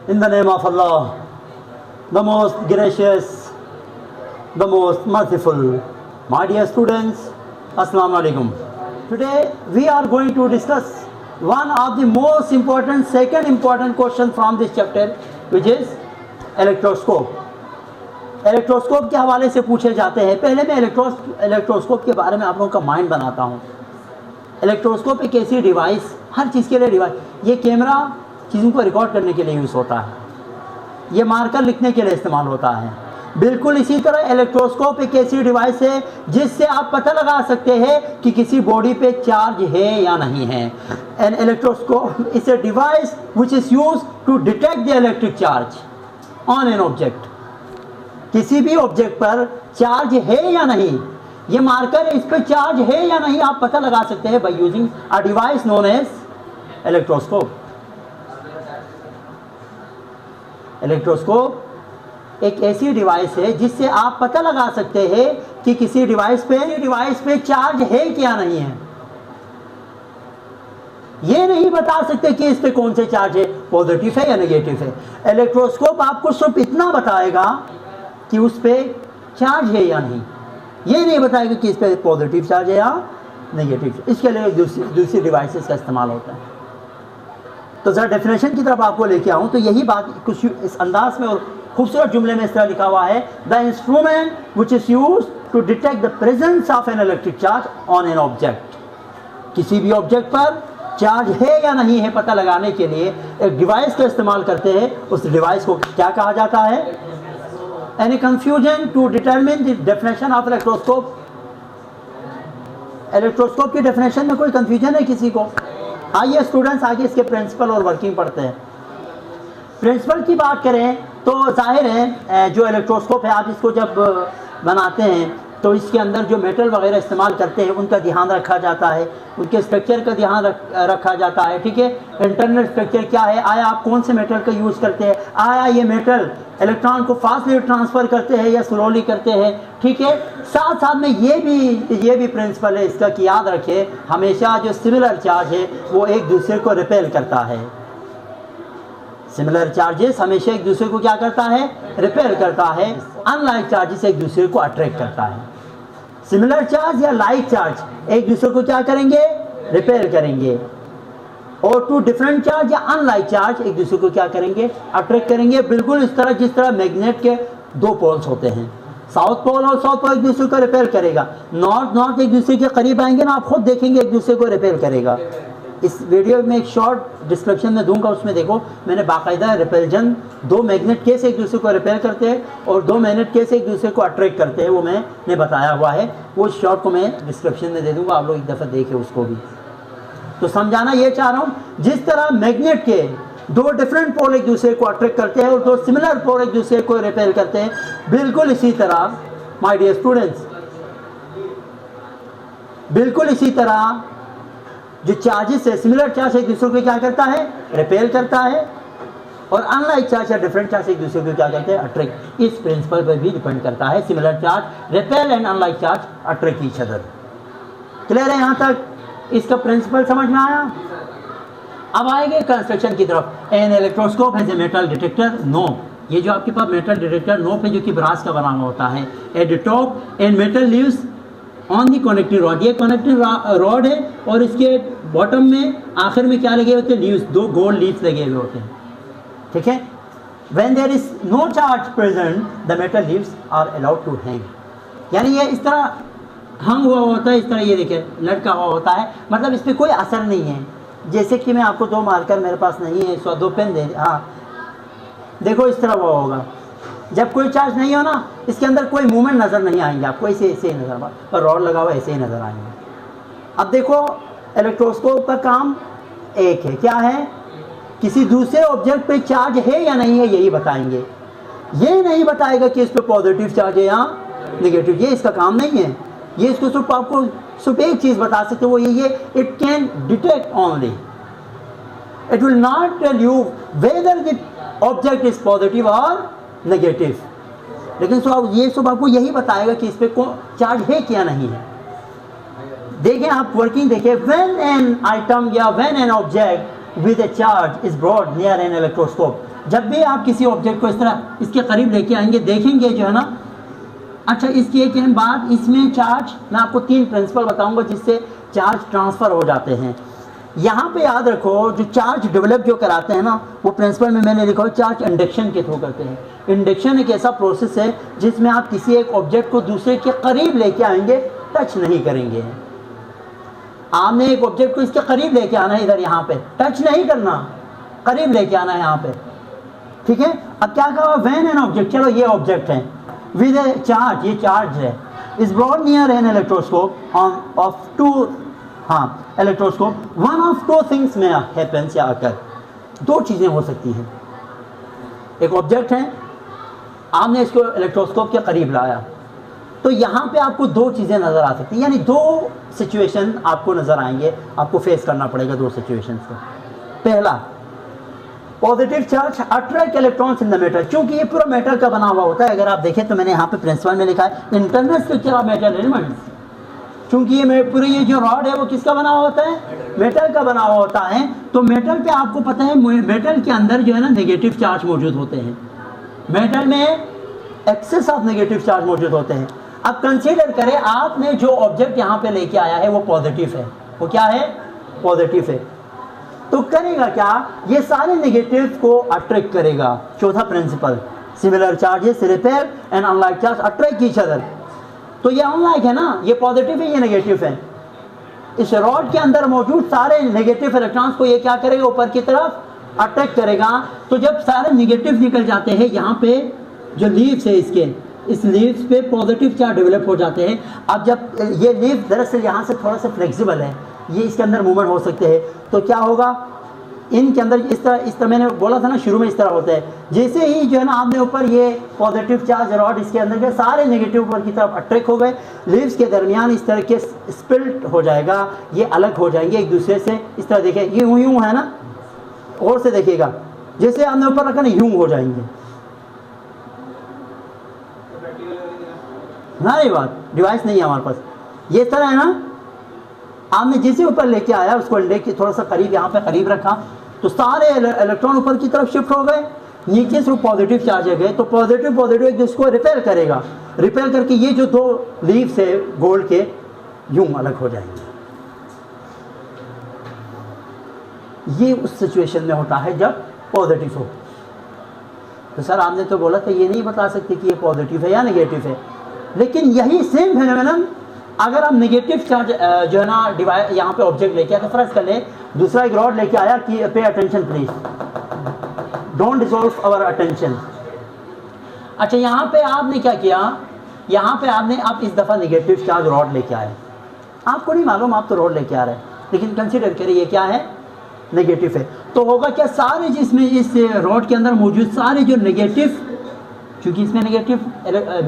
In the name of Allah, the most gracious, the most merciful. My dear students, Assalamu alaikum. Today we are going to discuss one of the most important, second important question from this chapter, which is electroscope. Electroscope के हवाले से पूछे जाते हैं। पहले मैं electroscope के बारे में आप लोगों का माइंड बनाता हूँ। इलेक्ट्रोस्कोप एक ऐसी डिवाइस, हर चीज़ के लिए डिवाइस, ये कैमरा चीज़ों को रिकॉर्ड करने के लिए यूज़ होता है, ये मार्कर लिखने के लिए इस्तेमाल होता है। बिल्कुल इसी तरह इलेक्ट्रोस्कोप एक ऐसी डिवाइस है जिससे आप पता लगा सकते हैं कि किसी बॉडी पे चार्ज है या नहीं है। An electroscope is a device which is used to detect the electric charge on an object. किसी भी ऑब्जेक्ट पर चार्ज है या नहीं, ये मार्कर इस पर चार्ज है या नहीं आप पता लगा सकते हैं by using a device known as electroscope. Electroscope एक ऐसी डिवाइस है जिससे आप पता लगा सकते हैं कि किसी डिवाइस पे चार्ज है क्या नहीं है। ये नहीं बता सकते कि इस पे कौन से चार्ज है, पॉजिटिव है या नेगेटिव है। इलेक्ट्रोस्कोप आपको सिर्फ इतना बताएगा कि उस पे चार्ज है या नहीं, ये नहीं बताएगा कि इस पे पॉजिटिव चार्ज है या नेगेटिव। इसके लिए दूसरी डिवाइसेस का इस्तेमाल होता है। तो ज़रा डेफिनेशन की तरफ आपको लेके आऊँ तो यही बात कुछ इस अंदाज में और खूबसूरत जुमले में इस तरह लिखा हुआ है, the instrument which is use to detect the presence of an electric charge on an object. किसी भी ऑब्जेक्ट पर चार्ज है या नहीं है पता लगाने के लिए एक डिवाइस का इस्तेमाल करते हैं। उस डिवाइस को क्या कहा जाता है? Any confusion to determine the definition of electroscope. Electroscope की डेफिनेशन में कोई कंफ्यूजन है किसी को? आइए स्टूडेंट्स आगे इसके प्रिंसिपल और वर्किंग पढ़ते हैं। प्रिंसिपल की बात करें तो जाहिर है जो इलेक्ट्रोस्कोप है आप इसको जब बनाते हैं तो इसके अंदर जो मेटल वगैरह इस्तेमाल करते हैं उनका ध्यान रखा जाता है, उनके स्ट्रक्चर का ध्यान रखा जाता है। ठीक है, इंटरनल स्ट्रक्चर क्या है, आया आप कौन से मेटल का यूज़ करते हैं, आया ये मेटल इलेक्ट्रॉन को फास्टली ट्रांसफ़र करते हैं या स्लोली करते हैं। ठीक है, साथ साथ में ये भी प्रिंसिपल है इसका कि याद रखें हमेशा जो सिमिलर चार्ज है वो एक दूसरे को रिपेल करता है। सिमिलर चार्जेस हमेशा एक दूसरे को क्या करता है? रिपेल करता है। अनलाइक चार्जेस एक दूसरे को अट्रैक्ट करता है। सिमिलर चार्ज या लाइक चार्ज एक दूसरे को क्या करेंगे? रिपेल करेंगे। और टू डिफरेंट चार्ज या अनलाइक चार्ज एक दूसरे को क्या करेंगे? अट्रैक्ट करेंगे। बिल्कुल इस तरह जिस तरह मैग्नेट के दो पोल्स होते हैं, साउथ पोल और साउथ पोल एक दूसरे को रिपेल करेगा। नॉर्थ एक दूसरे के करीब आएंगे ना, आप खुद देखेंगे एक दूसरे को रिपेल करेगा। इस वीडियो में एक शॉर्ट डिस्क्रिप्शन में दूंगा, उसमें देखो मैंने बाकायदा रिपेल्जन, दो मैग्नेट कैसे एक दूसरे को रिपेल करते हैं और दो मैग्नेट कैसे एक दूसरे को अट्रैक्ट करते हैं वो मैंने बताया हुआ है। वो शॉर्ट को मैं डिस्क्रिप्शन में दे दूंगा, आप लोग एक दफ़ा देखें उसको भी। तो समझाना ये चाह रहा हूँ, जिस तरह मैग्नेट के दो डिफरेंट पोल एक दूसरे को अट्रैक्ट करते हैं और दो सिमिलर पोल एक दूसरे को रिपेल करते हैं, बिल्कुल इसी तरह माय डियर स्टूडेंट्स, बिल्कुल इसी तरह जो चार्जेस है, सिमिलर चार्ज एक दूसरे को क्या करता है? रिपेल करता है। और अनलाइक चार्ज या डिफरेंट चार्ज एक दूसरे को क्या करते हैं? अट्रैक्ट। इस प्रिंसिपल पर भी डिपेंड करता है। Similar charge repel and unlike charge attract each other. Clear है यहाँ तक? इसका प्रिंसिपल समझ में आया? अब आएंगे कंस्ट्रक्शन की तरफ। An electroscope has a metal detector no. ये जो आपके पास मेटल डिटेक्टर नो पे जो कि ब्रास का बना हुआ होता है, at the top and metal leaves on the connecting rod. ये कनेक्टिंग रॉड है और इसके बॉटम में आखिर में क्या लगे होते हैं? लीव्स, दो गोल्ड लीव्स लगे हुए होते हैं। ठीक है, when there is no charge present the metal leaves are allowed to hang. यानी ये इस तरह हंग हुआ होता है, इस तरह ये देखिए लटका हुआ होता है, मतलब इस पर कोई असर नहीं है। जैसे कि मैं आपको दो मार्कर मेरे पास नहीं है, सो दो पेन दे, हाँ देखो इस तरह हुआ होगा। जब कोई चार्ज नहीं हो ना, इसके अंदर कोई मूवमेंट नज़र नहीं आएंगे आपको, ऐसे ही नज़र पर रॉड लगा हुआ ऐसे ही नज़र आएंगे। अब देखो इलेक्ट्रोस्कोप का काम एक है, क्या है? किसी दूसरे ऑब्जेक्ट पे चार्ज है या नहीं है यही बताएंगे। ये नहीं बताएगा कि इस पे पॉजिटिव चार्ज है या नेगेटिव, ये इसका काम नहीं है। ये इसको सिर्फ आपको सिर्फ एक चीज़ बता सकते वो ये it can detect only, it will not tell you whether the object is positive और नेगेटिव। लेकिन ये सब आपको यही बताएगा कि इस पे चार्ज है क्या नहीं है। देखें आप वर्किंग देखिए, व्हेन एन आइटम या when an object with a charge is brought near an electroscope, जब भी आप किसी ऑब्जेक्ट को इस तरह इसके करीब लेके आएंगे, देखेंगे जो है ना। अच्छा, इसकी एक अहम बात, इसमें चार्ज, मैं आपको 3 प्रिंसिपल बताऊंगा जिससे चार्ज ट्रांसफ़र हो जाते हैं। यहाँ पे याद रखो, जो चार्ज डेवलप जो कराते हैं ना, वो प्रिंसिपल में मैंने लिखा हो चार्ज इंडक्शन के थ्रू करते हैं। इंडक्शन एक ऐसा प्रोसेस है जिसमें आप किसी एक ऑब्जेक्ट को दूसरे के करीब लेके आएंगे, टच नहीं करेंगे। आपने एक ऑब्जेक्ट को इसके करीब लेके आना है, इधर यहाँ पे टच नहीं करना, करीब लेके आना है यहाँ पे, ठीक है। अब क्या कहा, व्हेन एन ऑब्जेक्ट, चलो ये ऑब्जेक्ट है विद ए चार्ज, ये चार्ज है, is brought near an electroscope of two, हाँ electroscope, one of two things में हैपेंस या अकर, 2 चीज़ें हो सकती हैं। एक ऑब्जेक्ट है, आपने इसको इलेक्ट्रोस्कोप के करीब लाया, तो यहाँ पे आपको 2 चीज़ें नज़र आ सकती हैं, यानी 2 सिचुएशन आपको नज़र आएंगे, आपको फेस करना पड़ेगा 2 सिचुएशंस को। पहला, positive charge attract electrons in the metal, क्योंकि ये पूरा मेटल का बना हुआ होता है। अगर आप देखें तो मैंने यहाँ पे प्रिंसिपल में लिखा है internal structure of metal elements, क्योंकि ये पूरी ये जो रॉड है वो किसका बना हुआ होता है, मेटल का बना हुआ होता है। तो मेटल पे आपको पता है, मेटल के अंदर जो है ना नेगेटिव चार्ज मौजूद होते हैं, मेटल में एक्सेस ऑफ नेगेटिव चार्ज मौजूद होते हैं। अब कंसीडर करें आपने जो ऑब्जेक्ट यहाँ पे लेके आया है वो पॉजिटिव है, वो क्या है, पॉजिटिव है, तो करेगा क्या, ये सारे नेगेटिव को अट्रैक्ट करेगा। चौथा principle, similar charges repel and unlike charge attract each other. तो ये अनलाइक है ना, ये पॉजिटिव है, ये नेगेटिव है, इस रॉड के अंदर मौजूद सारे नेगेटिव इलेक्ट्रॉन्स को ये क्या करेगा, ऊपर की तरफ अट्रैक्ट करेगा। तो जब सारे नेगेटिव निकल जाते हैं, यहाँ पे जो लीव्स है इसके, इस लीव्स पे पॉजिटिव चार्ज डेवलप हो जाते हैं। अब जब ये लीव दरअसल यहाँ से थोड़ा सा फ्लेक्सिबल है, ये इसके अंदर मूवमेंट हो सकते हैं, तो क्या होगा, इनके अंदर इस तरह मैंने बोला था ना शुरू में, इस तरह होता है। जैसे ही जो है ना आपने ऊपर ये पॉजिटिव चार्ज रॉड इसके अंदर के सारे नेगेटिव ऊपर की तरफ अट्रैक्ट हो गए, लीव्स के दरमियान इस तरह के स्प्लिट हो जाएगा, ये अलग हो जाएंगे एक दूसरे से। इस तरह देखिए, ये यूं है ना, और से देखिएगा, जैसे आपने ऊपर रखा ना यूं हो जाएंगे ना। ये बात डिवाइस नहीं है हमारे पास, ये तरह है ना, आपने जिसे ऊपर लेके आया उसको इंडेक्स के थोड़ा सा करीब यहाँ पे करीब रखा, तो सारे इलेक्ट्रॉन ऊपर की तरफ शिफ्ट हो गए, नीचे से पॉजिटिव चार्ज गए, तो पॉजिटिव एक दूसरे को रिपेल करेगा, रिपेल करके ये जो 2 लीव्स है गोल्ड के यूं अलग हो जाएंगे। ये उस सिचुएशन में होता है जब पॉजिटिव हो। तो सर आपने तो बोला था ये नहीं बता सकते कि ये पॉजिटिव है या नेगेटिव है, लेकिन यही सेम फेनोमेनन अगर हम नेगेटिव चार्ज जो है ना डिवाइस यहाँ पे ऑब्जेक्ट लेके आया, तो फर्ज कर ले दूसरा एक रॉड लेके आया कि pay attention please, don't dissolve our attention. अच्छा, यहाँ पे आपने क्या किया, यहाँ पे आपने आप इस दफ़ा नेगेटिव चार्ज रॉड लेके आए, आपको नहीं मालूम, आप तो रॉड लेके आ रहे हैं, लेकिन कंसिडर करिए ये क्या है, नेगेटिव है। तो होगा क्या, सारे जिसमें इस रॉड के अंदर मौजूद सारे जो नेगेटिव, क्योंकि इसमें नेगेटिव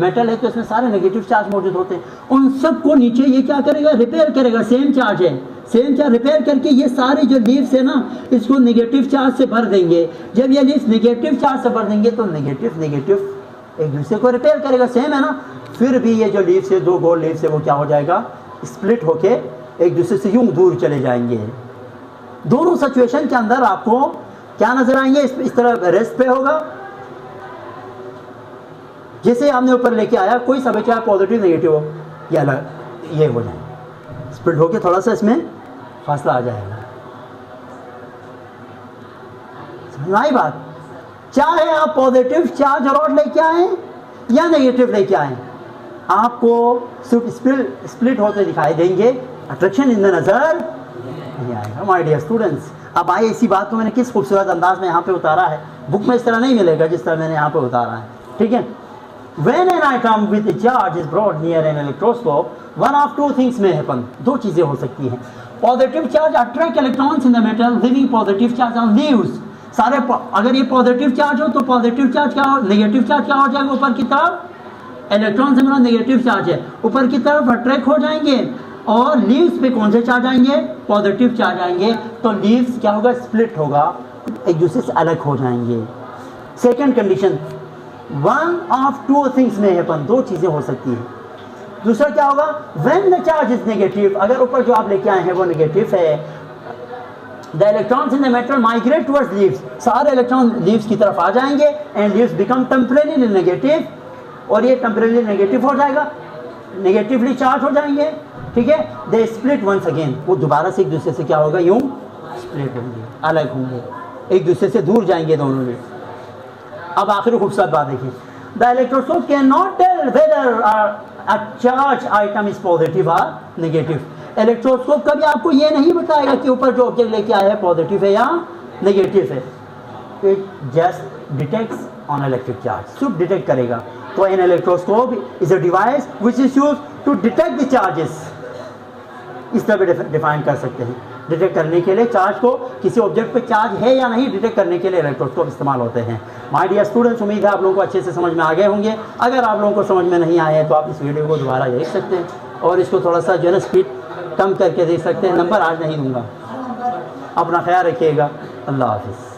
मेटल है तो इसमें सारे नेगेटिव चार्ज मौजूद होते हैं, उन सब को नीचे ये क्या करेगा, रिपेयर करेगा। सेम चार्ज है, सेम चार्ज रिपेयर करके ये सारे जो लीव्स है ना इसको नेगेटिव चार्ज से भर देंगे। जब ये लीव्स नेगेटिव चार्ज से भर देंगे तो नेगेटिव एक दूसरे को रिपेयर करेगा, सेम है ना। फिर भी ये जो लीव्स है, 2 गोल्ड लीव्स है, वो क्या हो जाएगा, स्प्लिट होके एक दूसरे से यूं दूर चले जाएंगे। दोनों सिचुएशन के अंदर आपको क्या नजर आएंगे, इस तरह रेस्ट पे होगा, जैसे आपने ऊपर लेके आया, कोई सब चाहे पॉजिटिव नेगेटिव हो, ये अलग ये हो जाए, स्प्लिट होके थोड़ा सा इसमें फासला आ जाएगा। समझ में आई बात, चाहे आप पॉजिटिव चार्ज रॉड लेके आए या नेगेटिव लेके आए, आपको स्प्लिट होते दिखाई देंगे, अट्रैक्शन इन द नजर नहीं आएगा। माय डियर स्टूडेंट्स, अब आइए इसी बात को मैंने किस खूबसूरत अंदाज में यहाँ पे उतारा है, बुक में इस तरह नहीं मिलेगा जिस तरह मैंने यहाँ पे उतारा है, ठीक है। When an atom with a charge is brought near an electroscope, one of 2 things may happen, 2 चीजें हो सकती हैं। Positive charge attract electrons in the metal, leaving positive charge on leaves. सारे अगर ये पॉजिटिव चार्ज हो तो पॉजिटिव चार्ज क्या हो, नेगेटिव चार्ज क्या हो जाएगा, ऊपर की तरफ इलेक्ट्रॉन से मेरा नेगेटिव चार्ज है, ऊपर की तरफ अट्रैक्ट हो जाएंगे, और लीव्स पे कौन से चार्ज आएंगे, पॉजिटिव चार्ज आएंगे, तो लीव्स क्या होगा, स्प्लिट होगा, एक दूसरे से अलग हो जाएंगे। Second condition, one of 2 things में हैपन, 2 चीजें हो सकती है। दूसरा क्या होगा, when the charge is negative, अगर ऊपर जो आप लेके आए हैं वो नेगेटिव है, the electrons in the metal migrate towards leaves, सारे इलेक्ट्रॉन लीव्स की तरफ आ जाएंगे and leaves become temporary negative, और ये टेम्परेरी नेगेटिव हो जाएगा, नेगेटिवली चार्ज हो जाएंगे, ठीक है। दे स्प्लिट वंस अगेन, वो दोबारा से एक दूसरे से क्या होगा, यूं स्प्लिट होंगे, अलग होंगे, एक दूसरे से दूर जाएंगे दोनों में। अब आखिरी खूबसूरत बात देखिए, the electroscope can not tell whether a charge item is positive और नेगेटिव। इलेक्ट्रोस्कोप कभी आपको ये नहीं बताएगा कि ऊपर जो ऑब्जेक्ट लेके आया है पॉजिटिव है या नेगेटिव है, it just detects on electric charge, सिर्फ डिटेक्ट करेगा। तो an electroscope is a device which is use to detect the charges, इस तरह भी डिफाइन कर सकते हैं। डिटेक्ट करने के लिए चार्ज को, किसी ऑब्जेक्ट पे चार्ज है या नहीं डिटेक्ट करने के लिए इलेक्ट्रोस्कोप इस्तेमाल होते हैं। माय डियर स्टूडेंट्स, उम्मीद है आप लोगों को अच्छे से समझ में आ गए होंगे। अगर आप लोगों को समझ में नहीं आए हैं तो आप इस वीडियो को दोबारा देख सकते हैं और इसको थोड़ा सा जो है ना स्पीड कम करके देख सकते हैं। नंबर आज नहीं दूंगा, अपना ख्याल रखिएगा। अल्लाह हाफिज़।